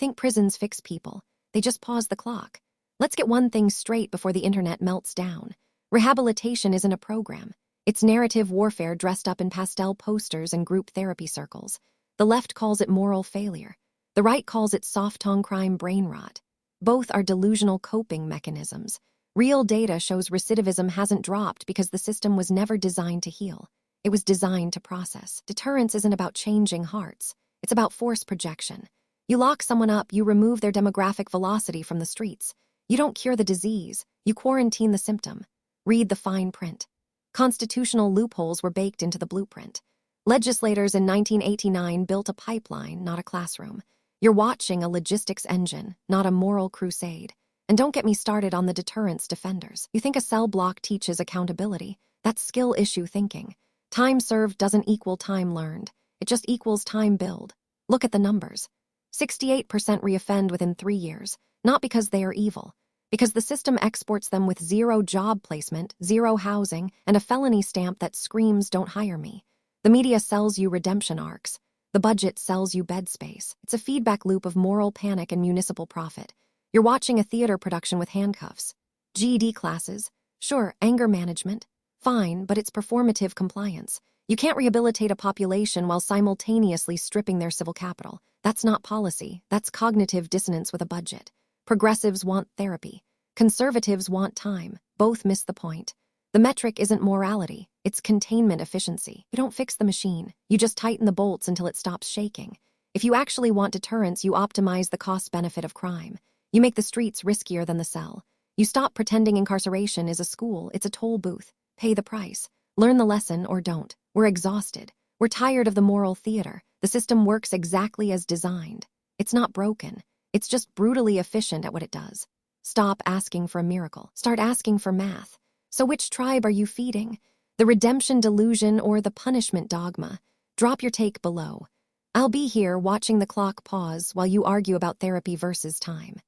think prisons fix people. They just pause the clock. Let's get one thing straight before the internet melts down. Rehabilitation isn't a program. It's narrative warfare dressed up in pastel posters and group therapy circles. The left calls it moral failure. The right calls it soft-tongue crime brain rot. Both are delusional coping mechanisms. Real data shows recidivism hasn't dropped because the system was never designed to heal. It was designed to process. Deterrence isn't about changing hearts. It's about force projection. You lock someone up, you remove their demographic velocity from the streets. You don't cure the disease, you quarantine the symptom. Read the fine print. Constitutional loopholes were baked into the blueprint. Legislators in 1989 built a pipeline, not a classroom. You're watching a logistics engine, not a moral crusade. And don't get me started on the deterrence defenders. You think a cell block teaches accountability? That's skill issue thinking. Time served doesn't equal time learned. It just equals time billed. Look at the numbers. 68% reoffend within 3 years, not because they are evil, because the system exports them with 0 job placement, 0 housing, and a felony stamp that screams, "Don't hire me." The media sells you redemption arcs. The budget sells you bed space. It's a feedback loop of moral panic and municipal profit. You're watching a theater production with handcuffs. GED classes, sure, anger management, fine, but it's performative compliance. You can't rehabilitate a population while simultaneously stripping their civil capital. That's not policy. That's cognitive dissonance with a budget. Progressives want therapy. Conservatives want time. Both miss the point. The metric isn't morality. It's containment efficiency. You don't fix the machine. You just tighten the bolts until it stops shaking. If you actually want deterrence, you optimize the cost-benefit of crime. You make the streets riskier than the cell. You stop pretending incarceration is a school. It's a toll booth. Pay the price. Learn the lesson or don't. We're exhausted. We're tired of the moral theater. The system works exactly as designed. It's not broken. It's just brutally efficient at what it does. Stop asking for a miracle. Start asking for math. So which tribe are you feeding? The redemption delusion or the punishment dogma? Drop your take below. I'll be here watching the clock pause while you argue about therapy versus time.